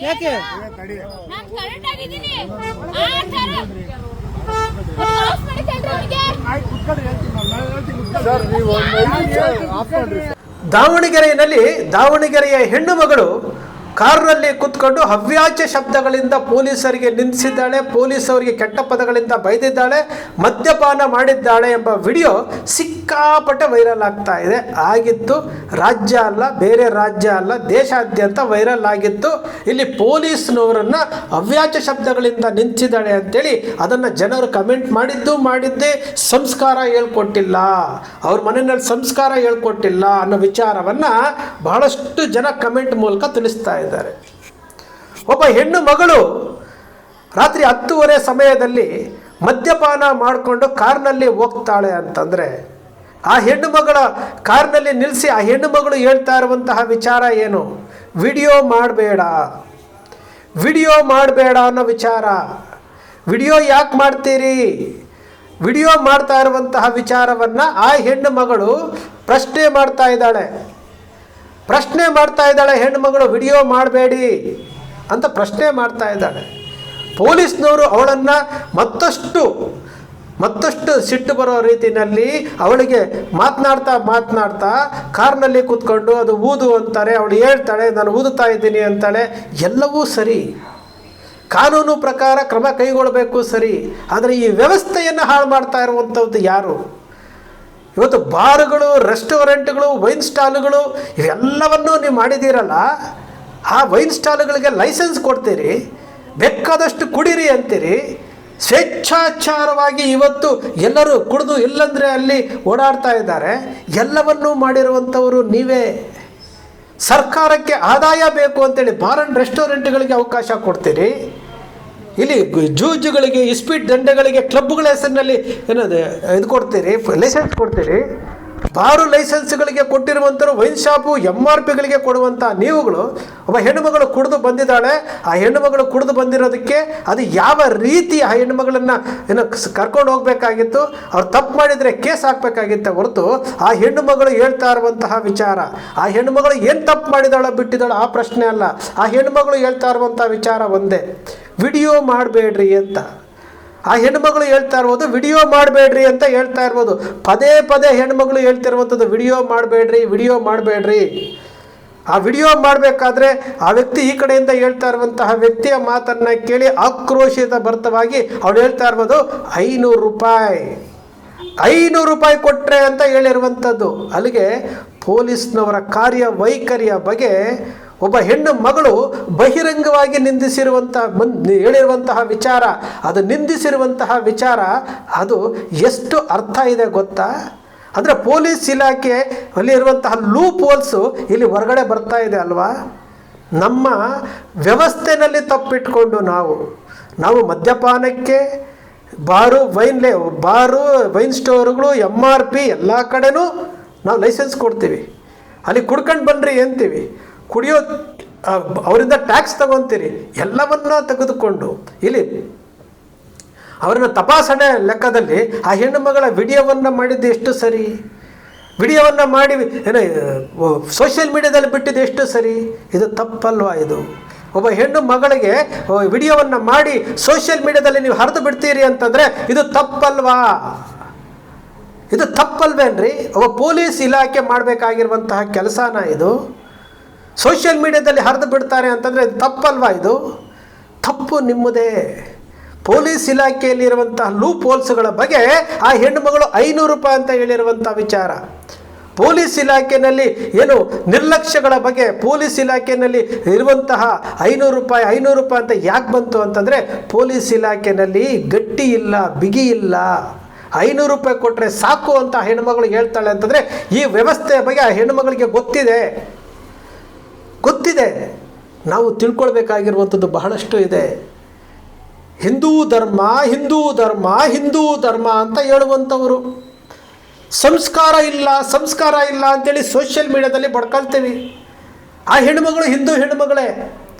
ಯಾಕೆ ದಾವಣಗೆರೆಯ ಹೆಣ್ಣು ಮಗಳು ಕಾರಿನಲ್ಲಿ ಕೂತ್ಕೊಂಡು ಹವ್ಯಾಚ ಶಬ್ದಗಳಿಂದ ಪೊಲೀಸರಿಗೆ ನಿಂದಿಸಿದ್ದಾಳೆ, ಪೊಲೀಸರಿಗೆ ಕೆಟ್ಟ ಪದಗಳಿಂದ ಬೈದಿದ್ದಾಳೆ, ಮದ್ಯಪಾನ ಮಾಡಿದ್ದಾಳೆ ಎಂಬ ವಿಡಿಯೋ ಸಿಕ್ಕಾಪಟ್ಟೆ ವೈರಲ್ ಆಗ್ತಾ ಇದೆ. ಆಗಿತ್ತು ರಾಜ್ಯ ಅಲ್ಲ, ಬೇರೆ ರಾಜ್ಯ ಅಲ್ಲ, ದೇಶಾದ್ಯಂತ ವೈರಲ್ ಆಗಿತ್ತು. ಇಲ್ಲಿ ಪೊಲೀಸ್ನವರನ್ನು ಹವ್ಯಾಚ ಶಬ್ದಗಳಿಂದ ನಿಂದಿಸಿದ್ದಾಳೆ ಅಂತೇಳಿ ಅದನ್ನು ಜನರು ಕಮೆಂಟ್ ಮಾಡಿದ್ದೇ ಸಂಸ್ಕಾರ ಹೇಳ್ಕೊಟ್ಟಿಲ್ಲ, ಅವ್ರ ಮನೆಯಲ್ಲಿ ಸಂಸ್ಕಾರ ಹೇಳ್ಕೊಟ್ಟಿಲ್ಲ ಅನ್ನೋ ವಿಚಾರವನ್ನು ಬಹಳಷ್ಟು ಜನ ಕಮೆಂಟ್ ಮೂಲಕ ತಿಳಿಸ್ತಾ ಇದ್ದಾರೆ. ಒಬ್ಬ ಹೆಣ್ಣು ಮಗಳು ರಾತ್ರಿ 10:30 ಸಮಯದಲ್ಲಿ ಮದ್ಯಪಾನ ಮಾಡಿಕೊಂಡು ಕಾರ್ನಲ್ಲಿ ಹೋಗ್ತಾಳೆ ಅಂತಂದರೆ ಆ ಹೆಣ್ಣು ಮಗಳ ಕಾರ್ನಲ್ಲಿ ನಿಲ್ಲಿಸಿ ಆ ಹೆಣ್ಣು ಮಗಳು ಹೇಳ್ತಾ ಇರುವಂತಹ ವಿಚಾರ ಏನು? ವಿಡಿಯೋ ಮಾಡಬೇಡ ಅನ್ನೋ ವಿಚಾರ. ವಿಡಿಯೋ ಯಾಕೆ ಮಾಡ್ತೀರಿ? ವಿಡಿಯೋ ಮಾಡ್ತಾ ಇರುವಂತಹ ವಿಚಾರವನ್ನು ಆ ಹೆಣ್ಣು ಮಗಳು ಪ್ರಶ್ನೆ ಮಾಡ್ತಾ ಇದ್ದಾಳೆ. ಹೆಣ್ಣು ಮಗಳು ವಿಡಿಯೋ ಮಾಡಬೇಡಿ ಅಂತ ಪ್ರಶ್ನೆ ಮಾಡ್ತಾ ಇದ್ದಾಳೆ. ಪೊಲೀಸ್ನವರು ಅವಳನ್ನು ಮತ್ತಷ್ಟು ಸಿಟ್ಟು ಬರೋ ರೀತಿಯಲ್ಲಿ ಅವಳಿಗೆ ಮಾತನಾಡ್ತಾ ಕಾರ್ನಲ್ಲಿ ಕೂತ್ಕೊಂಡು ಅದು ಊದು ಅಂತಾರೆ, ಅವಳು ಹೇಳ್ತಾಳೆ ನಾನು ಊದುತ್ತಾ ಇದ್ದೀನಿ ಅಂತಾಳೆ. ಎಲ್ಲವೂ ಸರಿ, ಕಾನೂನು ಪ್ರಕಾರ ಕ್ರಮ ಕೈಗೊಳ್ಳಬೇಕು, ಸರಿ. ಆದರೆ ಈ ವ್ಯವಸ್ಥೆಯನ್ನು ಹಾಳು ಮಾಡ್ತಾ ಇರುವಂಥದ್ದು ಯಾರು? ಇವತ್ತು ಬಾರ್ಗಳು, ರೆಸ್ಟೋರೆಂಟ್ಗಳು, ವೈನ್ ಸ್ಟಾಲ್ಗಳು ಇವೆಲ್ಲವನ್ನೂ ನೀವು ಮಾಡಿದ್ದೀರಲ್ಲ, ಆ ವೈನ್ ಸ್ಟಾಲ್ಗಳಿಗೆ ಲೈಸೆನ್ಸ್ ಕೊಡ್ತೀರಿ, ಬೇಕಾದಷ್ಟು ಕುಡೀರಿ ಅಂತೀರಿ, ಸ್ವೇಚ್ಛಾಚಾರವಾಗಿ ಇವತ್ತು ಎಲ್ಲರೂ ಕುಡಿದು ಇಲ್ಲಂದರೆ ಅಲ್ಲಿ ಓಡಾಡ್ತಾ ಇದ್ದಾರೆ. ಎಲ್ಲವನ್ನೂ ಮಾಡಿರುವಂಥವರು ನೀವೇ. ಸರ್ಕಾರಕ್ಕೆ ಆದಾಯ ಬೇಕು ಅಂತೇಳಿ ಬಾರ್ ಆ್ಯಂಡ್ ರೆಸ್ಟೋರೆಂಟ್ಗಳಿಗೆ ಅವಕಾಶ ಕೊಡ್ತೀರಿ, ಇಲ್ಲಿ ಜೂಜುಗಳಿಗೆ, ಇಸ್ಪೀಟ್ ದಂಡೆಗಳಿಗೆ, ಕ್ಲಬ್ಗಳ ಹೆಸರಿನಲ್ಲಿ ಇದು ಕೊಡ್ತೀರಿ, ಲೈಸೆನ್ಸ್ ಕೊಡ್ತೀರಿ. ಬಾರು ಲೈಸೆನ್ಸ್ಗಳಿಗೆ ಕೊಟ್ಟಿರುವಂಥವ್ರು ವೈನ್ ಶಾಪು MRPಗಳಿಗೆ ಕೊಡುವಂಥ ನೀವುಗಳು, ಒಬ್ಬ ಹೆಣ್ಣುಮಗಳು ಕುಡಿದು ಬಂದಿದ್ದಾಳೆ, ಆ ಹೆಣ್ಣುಮಗಳು ಕುಡಿದು ಬಂದಿರೋದಕ್ಕೆ ಅದು ಯಾವ ರೀತಿ ಆ ಹೆಣ್ಣುಮಗಳನ್ನು ಕರ್ಕೊಂಡು ಹೋಗಬೇಕಾಗಿತ್ತು, ಅವ್ರು ತಪ್ಪು ಮಾಡಿದರೆ ಕೇಸ್ ಹಾಕಬೇಕಾಗಿತ್ತೆ ಹೊರತು ಆ ಹೆಣ್ಣುಮಗಳು ಹೇಳ್ತಾ ಇರುವಂತಹ ವಿಚಾರ, ಆ ಹೆಣ್ಣುಮಗಳು ಏನು ತಪ್ಪು ಮಾಡಿದಾಳೋ ಬಿಟ್ಟಿದ್ದಾಳೋ ಆ ಪ್ರಶ್ನೆ ಅಲ್ಲ. ಆ ಹೆಣ್ಣುಮಗಳು ಹೇಳ್ತಾ ಇರುವಂಥ ವಿಚಾರ ಒಂದೇ, ವಿಡಿಯೋ ಮಾಡಬೇಡ್ರಿ ಅಂತ. ಆ ಹೆಣ್ಣುಮಗಳು ಹೇಳ್ತಾ ಇರ್ಬೋದು ವಿಡಿಯೋ ಮಾಡಬೇಡ್ರಿ ಅಂತ ಹೇಳ್ತಾ ಇರ್ಬೋದು. ಪದೇ ಹೆಣ್ಣುಮಗಳು ಹೇಳ್ತಿರುವಂಥದ್ದು ವಿಡಿಯೋ ಮಾಡಬೇಡ್ರಿ. ಆ ವಿಡಿಯೋ ಮಾಡಬೇಕಾದ್ರೆ ಆ ವ್ಯಕ್ತಿ ಈ ಕಡೆಯಿಂದ ಹೇಳ್ತಾ ಇರುವಂತಹ ವ್ಯಕ್ತಿಯ ಮಾತನ್ನು ಕೇಳಿ ಆಕ್ರೋಶಿತ ಭರಿತವಾಗಿ ಅವಳು ಹೇಳ್ತಾ ಇರ್ಬೋದು 500 ರೂಪಾಯಿ ಕೊಟ್ಟರೆ ಅಂತ ಹೇಳಿರುವಂಥದ್ದು. ಅಲ್ಲಿಗೆ ಪೊಲೀಸ್ನವರ ಕಾರ್ಯವೈಖರಿಯ ಬಗ್ಗೆ ಒಬ್ಬ ಹೆಣ್ಣು ಮಗಳು ಬಹಿರಂಗವಾಗಿ ಹೇಳಿರುವಂತಹ ವಿಚಾರ, ಅದು ನಿಂದಿಸಿರುವಂತಹ ವಿಚಾರ, ಅದು ಎಷ್ಟು ಅರ್ಥ ಇದೆ ಗೊತ್ತಾ? ಅಂದರೆ ಪೊಲೀಸ್ ಇಲಾಖೆ ಅಲ್ಲಿರುವಂತಹ ಲೂಪ್ ಹೋಲ್ಸು ಇಲ್ಲಿ ಹೊರಗಡೆ ಬರ್ತಾ ಇದೆ ಅಲ್ವಾ? ನಮ್ಮ ವ್ಯವಸ್ಥೆಯಲ್ಲಿ ತಪ್ಪಿಟ್ಕೊಂಡು ನಾವು ಮದ್ಯಪಾನಕ್ಕೆ ಬಾರು ವೈನ್ ಸ್ಟೋರ್ಗಳು MRP ಎಲ್ಲ ಕಡೆನೂ ನಾವು ಲೈಸೆನ್ಸ್ ಕೊಡ್ತೀವಿ, ಅಲ್ಲಿ ಕುಡ್ಕೊಂಡು ಬನ್ನಿರಿ ಅಂತೀವಿ, ಕುಡಿಯೋ ಅವರಿಂದ ಟ್ಯಾಕ್ಸ್ ತಗೊತೀರಿ. ಎಲ್ಲವನ್ನ ತೆಗೆದುಕೊಂಡು ಇಲ್ಲಿ ಅವರನ್ನು ತಪಾಸಣೆ ಲೆಕ್ಕದಲ್ಲಿ ಆ ಹೆಣ್ಣು ಮಗಳ ವಿಡಿಯೋವನ್ನು ಮಾಡಿದ್ದು ಎಷ್ಟು ಸರಿ? ವಿಡಿಯೋವನ್ನು ಮಾಡಿ ಸೋಷಿಯಲ್ ಮೀಡಿಯಾದಲ್ಲಿ ಬಿಟ್ಟಿದ್ದು ಎಷ್ಟು ಸರಿ? ಇದು ತಪ್ಪಲ್ವಾ? ಇದು ಒಬ್ಬ ಹೆಣ್ಣು ಮಗಳಿಗೆ ವಿಡಿಯೋವನ್ನು ಮಾಡಿ ಸೋಷಿಯಲ್ ಮೀಡಿಯಾದಲ್ಲಿ ನೀವು ಹರಿದು ಬಿಡ್ತೀರಿ ಅಂತಂದರೆ ಇದು ತಪ್ಪಲ್ವಾ? ಇದು ತಪ್ಪಲ್ವೇನ್ರಿ? ಒಬ್ಬ ಪೊಲೀಸ್ ಇಲಾಖೆ ಮಾಡಬೇಕಾಗಿರುವಂತಹ ಕೆಲಸನ ಇದು? ಸೋಷಿಯಲ್ ಮೀಡಿಯಾದಲ್ಲಿ ಹರಿದು ಬಿಡ್ತಾರೆ ಅಂತಂದರೆ ತಪ್ಪಲ್ವಾ? ಇದು ತಪ್ಪು ನಿಮ್ಮದೇ. ಪೊಲೀಸ್ ಇಲಾಖೆಯಲ್ಲಿರುವಂತಹ ಲೂಪ್ ಹೋಲ್ಸ್ಗಳ ಬಗ್ಗೆ ಆ ಹೆಣ್ಣುಮಗಳು 500 ರೂಪಾಯಿ ಅಂತ ಹೇಳಿರುವಂಥ ವಿಚಾರ, ಪೊಲೀಸ್ ಇಲಾಖೆಯಲ್ಲಿ ಏನು ನಿರ್ಲಕ್ಷ್ಯಗಳ ಬಗ್ಗೆ, ಪೊಲೀಸ್ ಇಲಾಖೆಯಲ್ಲಿ ಇರುವಂತಹ 500 ರೂಪಾಯಿ ಅಂತ ಯಾಕೆ ಬಂತು ಅಂತಂದರೆ ಪೊಲೀಸ್ ಇಲಾಖೆಯಲ್ಲಿ ಗಟ್ಟಿ ಇಲ್ಲ, ಬಿಗಿ ಇಲ್ಲ. 500 ರೂಪಾಯಿ ಕೊಟ್ಟರೆ ಸಾಕು ಅಂತ ಹೆಣ್ಣುಮಗಳು ಹೇಳ್ತಾಳೆ ಅಂತಂದರೆ ಈ ವ್ಯವಸ್ಥೆಯ ಬಗ್ಗೆ ಆ ಹೆಣ್ಣುಮಗಳಿಗೆ ಗೊತ್ತಿದೆ. ನಾವು ತಿಳ್ಕೊಳ್ಬೇಕಾಗಿರುವಂಥದ್ದು ಬಹಳಷ್ಟು ಇದೆ. ಹಿಂದೂ ಧರ್ಮ ಅಂತ ಹೇಳುವಂಥವರು ಸಂಸ್ಕಾರ ಇಲ್ಲ ಅಂತೇಳಿ ಸೋಷಿಯಲ್ ಮೀಡಿಯಾದಲ್ಲಿ ಬಡ್ಕೊಳ್ತೀವಿ. ಆ ಹೆಣ್ಣುಮಗಳು ಹಿಂದೂ ಹೆಣ್ಣುಮಗಳೇ.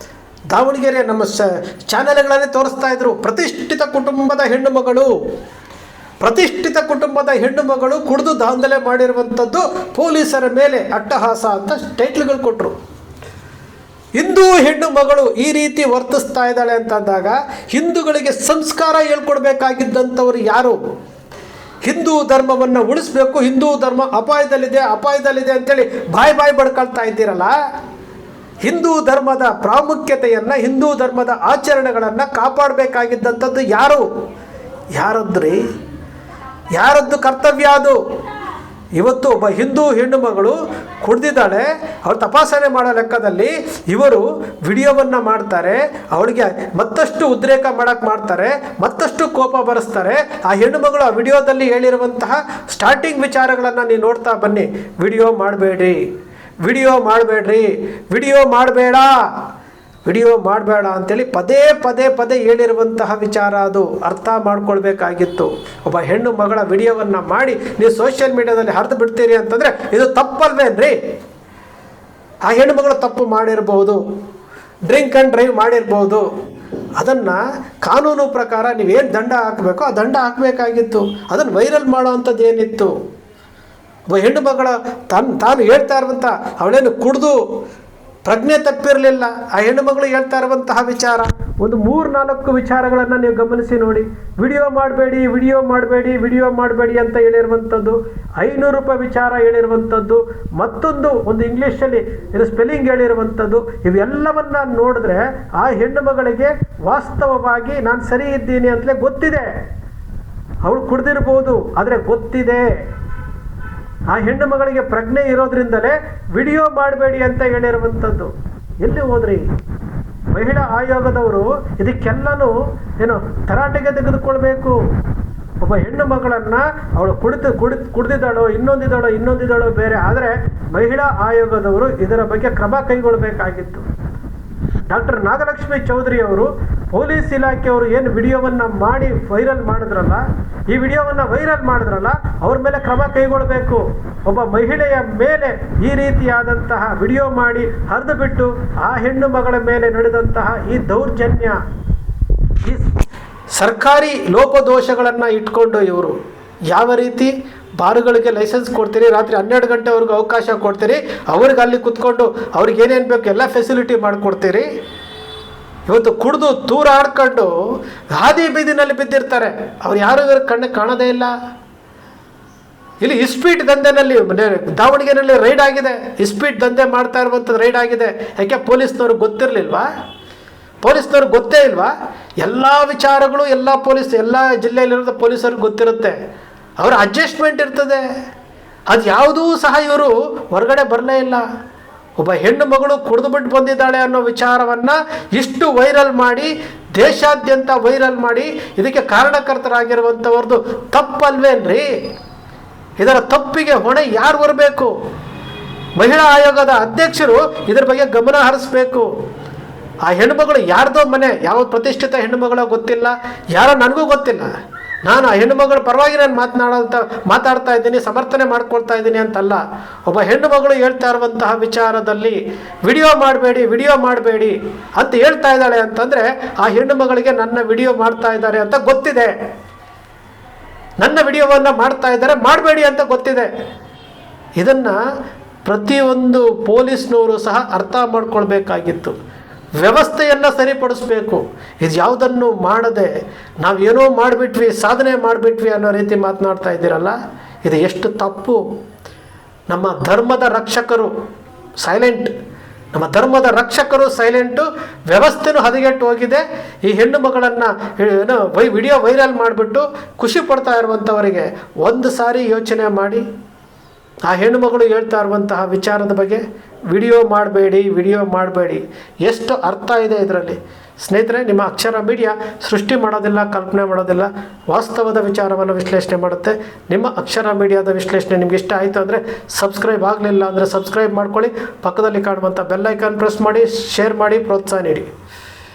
ದಾವಣಗೆರೆ ನಮ್ಮ ಚಾನೆಲ್ಗಳಲ್ಲಿ ತೋರಿಸ್ತಾ ಇದ್ರು, ಪ್ರತಿಷ್ಠಿತ ಕುಟುಂಬದ ಹೆಣ್ಣುಮಗಳು, ಪ್ರತಿಷ್ಠಿತ ಕುಟುಂಬದ ಹೆಣ್ಣು ಮಗಳು ಕುಡಿದು ದಾಂಧಲೆ ಮಾಡಿರುವಂಥದ್ದು, ಪೊಲೀಸರ ಮೇಲೆ ಅಟ್ಟಹಾಸ ಅಂತ ಟೈಟ್ಲ್ಗಳು ಕೊಟ್ಟರು. ಹಿಂದೂ ಹೆಣ್ಣು ಮಗಳು ಈ ರೀತಿ ವರ್ತಿಸ್ತಾ ಇದ್ದಾಳೆ ಅಂತಂದಾಗ ಹಿಂದೂಗಳಿಗೆ ಸಂಸ್ಕಾರ ಹೇಳ್ಕೊಡ್ಬೇಕಾಗಿದ್ದಂಥವ್ರು ಯಾರು? ಹಿಂದೂ ಧರ್ಮವನ್ನು ಉಳಿಸ್ಬೇಕು, ಹಿಂದೂ ಧರ್ಮ ಅಪಾಯದಲ್ಲಿದೆ ಅಂತೇಳಿ ಬಾಯಿ ಬಡ್ಕೊಳ್ತಾ ಇದ್ದೀರಲ್ಲ. ಹಿಂದೂ ಧರ್ಮದ ಪ್ರಾಮುಖ್ಯತೆಯನ್ನು, ಹಿಂದೂ ಧರ್ಮದ ಆಚರಣೆಗಳನ್ನು ಕಾಪಾಡಬೇಕಾಗಿದ್ದಂಥದ್ದು ಯಾರದ್ದು ಕರ್ತವ್ಯ ಅದು? ಇವತ್ತು ಒಬ್ಬ ಹಿಂದೂ ಹೆಣ್ಣು ಮಗಳು ಕುಡ್ದಿದ್ದಾಳೆ, ಅವಳು ತಪಾಸಣೆ ಮಾಡೋ ಲೆಕ್ಕದಲ್ಲಿ ಇವರು ವಿಡಿಯೋವನ್ನು ಮಾಡ್ತಾರೆ, ಅವಳಿಗೆ ಮತ್ತಷ್ಟು ಉದ್ರೇಕ ಮಾಡ್ತಾರೆ, ಮತ್ತಷ್ಟು ಕೋಪ ಬರೆಸ್ತಾರೆ. ಆ ಹೆಣ್ಣು ಮಗಳು ಆ ವಿಡಿಯೋದಲ್ಲಿ ಹೇಳಿರುವಂತಹ ಸ್ಟಾರ್ಟಿಂಗ್ ವಿಚಾರಗಳನ್ನು ನೀವು ನೋಡ್ತಾ ಬನ್ನಿ. ವಿಡಿಯೋ ಮಾಡಬೇಡ ಅಂತೇಳಿ ಪದೇ ಹೇಳಿರುವಂತಹ ವಿಚಾರ ಅದು. ಅರ್ಥ ಮಾಡ್ಕೊಳ್ಬೇಕಾಗಿತ್ತು. ಒಬ್ಬ ಹೆಣ್ಣು ಮಗಳ ವಿಡಿಯೋವನ್ನು ಮಾಡಿ ನೀವು ಸೋಷಿಯಲ್ ಮೀಡಿಯಾದಲ್ಲಿ ಹರಿದು ಬಿಡ್ತೀರಿ ಅಂತಂದರೆ ಇದು ತಪ್ಪಲ್ವೇನ್ರಿ? ಆ ಹೆಣ್ಣು ಮಗಳು ತಪ್ಪು ಮಾಡಿರ್ಬೋದು, ಡ್ರಿಂಕ್ ಆ್ಯಂಡ್ ಡ್ರೈವ್ ಮಾಡಿರ್ಬೋದು. ಅದನ್ನು ಕಾನೂನು ಪ್ರಕಾರ ನೀವೇನು ದಂಡ ಹಾಕಬೇಕೋ ಆ ದಂಡ ಹಾಕಬೇಕಾಗಿತ್ತು. ಅದನ್ನು ವೈರಲ್ ಮಾಡೋ ಅಂಥದ್ದು ಏನಿತ್ತು? ಒಬ್ಬ ಹೆಣ್ಣು ಮಗಳ ತಾನು ಹೇಳ್ತಾ ಇರುವಂಥ, ಅವಳೇನು ಕುಡಿದು ಪ್ರಜ್ಞೆ ತಪ್ಪಿರಲಿಲ್ಲ. ಆ ಹೆಣ್ಣು ಮಗಳು ಹೇಳ್ತಾ ಇರುವಂತಹ ವಿಚಾರ ಒಂದು 3-4 ವಿಚಾರಗಳನ್ನು ನೀವು ಗಮನಿಸಿ ನೋಡಿ. ವಿಡಿಯೋ ಮಾಡಬೇಡಿ ಅಂತ ಹೇಳಿರುವಂಥದ್ದು, 500 ರೂಪಾಯಿ ವಿಚಾರ ಹೇಳಿರುವಂಥದ್ದು, ಒಂದು ಇಂಗ್ಲೀಷಲ್ಲಿ ಇದು ಸ್ಪೆಲ್ಲಿಂಗ್ ಹೇಳಿರುವಂಥದ್ದು. ಇವೆಲ್ಲವನ್ನ ನೋಡಿದ್ರೆ ಆ ಹೆಣ್ಣು ಮಗಳಿಗೆ ವಾಸ್ತವವಾಗಿ ನಾನು ಸರಿ ಇದ್ದೀನಿ ಅಂತಲೇ ಗೊತ್ತಿದೆ. ಅವಳು ಕುಡ್ದಿರ್ಬೋದು, ಆದರೆ ಗೊತ್ತಿದೆ. ಆ ಹೆಣ್ಣು ಮಗಳಿಗೆ ಪ್ರಜ್ಞೆ ಇರೋದ್ರಿಂದಲೇ ವಿಡಿಯೋ ಮಾಡಬೇಡಿ ಅಂತ ಹೇಳಿರುವಂಥದ್ದು. ಎಲ್ಲಿ ಹೋದ್ರಿ? ಮಹಿಳಾ ಆಯೋಗದವರು ಇದಕ್ಕೆಲ್ಲನೂ ತರಾಟೆಗೆ ತೆಗೆದುಕೊಳ್ಬೇಕು. ಒಬ್ಬ ಹೆಣ್ಣು ಮಗಳನ್ನು ಅವಳು ಕುಡ್ದಿದ್ದಾಳೋ ಇನ್ನೊಂದಿದ್ದಾಳೋ ಬೇರೆ, ಆದರೆ ಮಹಿಳಾ ಆಯೋಗದವರು ಇದರ ಬಗ್ಗೆ ಕ್ರಮ ಕೈಗೊಳ್ಳಬೇಕಾಗಿತ್ತು. ಡಾಕ್ಟರ್ ನಾಗಲಕ್ಷ್ಮಿ ಚೌಧರಿ ಅವರು, ಪೊಲೀಸ್ ಇಲಾಖೆಯವರು ಏನು ವಿಡಿಯೋವನ್ನು ಮಾಡಿ ವೈರಲ್ ಮಾಡಿದ್ರಲ್ಲ, ಈ ವಿಡಿಯೋವನ್ನು ವೈರಲ್ ಮಾಡಿದ್ರಲ್ಲ, ಅವ್ರ ಮೇಲೆ ಕ್ರಮ ಕೈಗೊಳ್ಳಬೇಕು. ಒಬ್ಬ ಮಹಿಳೆಯ ಮೇಲೆ ಈ ರೀತಿಯಾದಂತಹ ವಿಡಿಯೋ ಮಾಡಿ ಹರಿದು ಬಿಟ್ಟು ಆ ಹೆಣ್ಣು ಮಗಳ ಮೇಲೆ ನಡೆದಂತಹ ಈ ದೌರ್ಜನ್ಯ, ಈ ಸರ್ಕಾರಿ ಲೋಪದೋಷಗಳನ್ನು ಇಟ್ಕೊಂಡು ಇವರು ಯಾವ ರೀತಿ ಬಾರುಗಳಿಗೆ ಲೈಸೆನ್ಸ್ ಕೊಡ್ತೀರಿ, ರಾತ್ರಿ 12 ಗಂಟೆವರೆಗೂ ಅವಕಾಶ ಕೊಡ್ತೀರಿ, ಅವ್ರಿಗೆ ಅಲ್ಲಿ ಕುತ್ಕೊಂಡು ಅವ್ರಿಗೆ ಏನೇನು ಬೇಕು ಎಲ್ಲ ಫೆಸಿಲಿಟಿ ಮಾಡಿಕೊಡ್ತೀರಿ. ಇವತ್ತು ಕುಡಿದು ತೂರಾಡ್ಕೊಂಡು ಹಾದಿ ಬೀದಿನಲ್ಲಿ ಬಿದ್ದಿರ್ತಾರೆ, ಅವ್ರು ಯಾರು ಕಣ್ಣು ಕಾಣೋದೇ ಇಲ್ಲ. ಇಲ್ಲಿ ಇಸ್ಪೀಟ್ ದಂಧೆನಲ್ಲಿ ದಾವಣಗೆರೆಯಲ್ಲಿ ರೈಡ್ ಆಗಿದೆ, ಇಸ್ಪೀಟ್ ದಂಧೆ ಮಾಡ್ತಾ ಇರುವಂಥದ್ದು ರೈಡ್ ಆಗಿದೆ. ಯಾಕೆ? ಪೊಲೀಸ್ನವ್ರಿಗೆ ಗೊತ್ತಿರಲಿಲ್ವಾ? ಪೊಲೀಸ್ನವ್ರಿಗೆ ಗೊತ್ತೇ ಇಲ್ವಾ? ಎಲ್ಲ ವಿಚಾರಗಳು ಎಲ್ಲ ಜಿಲ್ಲೆಯಲ್ಲಿರೋ ಪೊಲೀಸರಿಗೆ ಗೊತ್ತಿರುತ್ತೆ. ಅವರ ಅಡ್ಜಸ್ಟ್ಮೆಂಟ್ ಇರ್ತದೆ. ಅದು ಯಾವುದೂ ಸಹ ಇವರು ಹೊರಗಡೆ ಬರಲೇ ಇಲ್ಲ. ಒಬ್ಬ ಹೆಣ್ಣು ಮಗಳು ಕುಡಿದುಬಿಟ್ಟು ಬಂದಿದ್ದಾಳೆ ಅನ್ನೋ ವಿಚಾರವನ್ನು ಇಷ್ಟು ವೈರಲ್ ಮಾಡಿ, ದೇಶಾದ್ಯಂತ ವೈರಲ್ ಮಾಡಿ, ಇದಕ್ಕೆ ಕಾರಣಕರ್ತರಾಗಿರುವಂಥವ್ರದ್ದು ತಪ್ಪಲ್ವೇನ್ರಿ? ಇದರ ತಪ್ಪಿಗೆ ಹೊಣೆ ಯಾರು ಬರಬೇಕು? ಮಹಿಳಾ ಆಯೋಗದ ಅಧ್ಯಕ್ಷರು ಇದರ ಬಗ್ಗೆ ಗಮನ ಹರಿಸಬೇಕು. ಆ ಹೆಣ್ಣುಮಗಳು ಯಾರ್ದೋ ಮನೆ, ಯಾವ ಪ್ರತಿಷ್ಠಿತ ಹೆಣ್ಣುಮಗಳೋ ಗೊತ್ತಿಲ್ಲ, ಯಾರೋ ನನಗೂ ಗೊತ್ತಿಲ್ಲ. ನಾನು ಆ ಹೆಣ್ಣುಮಗಳ ಪರವಾಗಿ ನಾನು ಮಾತಾಡ್ತಾ ಇದ್ದೀನಿ, ಸಮರ್ಥನೆ ಮಾಡ್ಕೊಳ್ತಾ ಇದ್ದೀನಿ ಅಂತಲ್ಲ. ಒಬ್ಬ ಹೆಣ್ಣು ಮಗಳು ಹೇಳ್ತಾ ಇರುವಂತಹ ವಿಚಾರದಲ್ಲಿ ವಿಡಿಯೋ ಮಾಡಬೇಡಿ ಅಂತ ಹೇಳ್ತಾ ಇದ್ದಾಳೆ ಅಂತಂದರೆ ಆ ಹೆಣ್ಣು ಮಗಳಿಗೆ ನನ್ನ ವಿಡಿಯೋ ಮಾಡ್ತಾ ಇದ್ದಾರೆ ಅಂತ ಗೊತ್ತಿದೆ, ನನ್ನ ವಿಡಿಯೋವನ್ನು ಮಾಡ್ತಾ ಇದ್ದಾರೆ, ಮಾಡಬೇಡಿ ಅಂತ ಗೊತ್ತಿದೆ. ಇದನ್ನು ಪ್ರತಿಯೊಂದು ಪೊಲೀಸ್ನವರು ಸಹ ಅರ್ಥ ಮಾಡ್ಕೊಳ್ಬೇಕಾಗಿತ್ತು. ವ್ಯವಸ್ಥೆಯನ್ನು ಸರಿಪಡಿಸ್ಬೇಕು. ಇದು ಯಾವುದನ್ನು ಮಾಡದೆ ನಾವೇನೋ ಮಾಡಿಬಿಟ್ವಿ, ಸಾಧನೆ ಮಾಡಿಬಿಟ್ವಿ ಅನ್ನೋ ರೀತಿ ಮಾತನಾಡ್ತಾ ಇದ್ದೀರಲ್ಲ, ಇದು ಎಷ್ಟು ತಪ್ಪು. ನಮ್ಮ ಧರ್ಮದ ರಕ್ಷಕರು ಸೈಲೆಂಟು, ವ್ಯವಸ್ಥೆನೂ ಹದಗೆಟ್ಟು ಹೋಗಿದೆ. ಈ ಹೆಣ್ಣು ಮಗಳನ್ನು ವಿಡಿಯೋ ವೈರಲ್ ಮಾಡಿಬಿಟ್ಟು ಖುಷಿ ಪಡ್ತಾ ಇರುವಂಥವರಿಗೆ ಒಂದು ಸಾರಿ ಯೋಚನೆ ಮಾಡಿ. ಆ ಹೆಣ್ಣು ಮಗಳು ಹೇಳ್ತಾ ಇರುವಂತಹ ವಿಚಾರದ ಬಗ್ಗೆ ವಿಡಿಯೋ ಮಾಡಬೇಡಿ, ಎಷ್ಟು ಅರ್ಥ ಇದೆ ಇದರಲ್ಲಿ. ಸ್ನೇಹಿತರೆ, ನಿಮ್ಮ ಅಕ್ಷರ ಮೀಡಿಯಾ ಸೃಷ್ಟಿ ಮಾಡೋದಿಲ್ಲ, ಕಲ್ಪನೆ ಮಾಡೋದಿಲ್ಲ, ವಾಸ್ತವದ ವಿಚಾರವನ್ನು ವಿಶ್ಲೇಷಣೆ ಮಾಡುತ್ತೆ. ನಿಮ್ಮ ಅಕ್ಷರ ಮೀಡಿಯಾದ ವಿಶ್ಲೇಷಣೆ ನಿಮ್ಗೆ ಇಷ್ಟ ಆಯಿತು ಅಂದರೆ ಸಬ್ಸ್ಕ್ರೈಬ್ ಆಗಲಿಲ್ಲ ಅಂದರೆ ಸಬ್ಸ್ಕ್ರೈಬ್ ಮಾಡ್ಕೊಳ್ಳಿ. ಪಕ್ಕದಲ್ಲಿ ಕಾಣುವಂಥ ಬೆಲ್ ಐಕಾನ್ ಪ್ರೆಸ್ ಮಾಡಿ, ಶೇರ್ ಮಾಡಿ, ಪ್ರೋತ್ಸಾಹ ನೀಡಿ.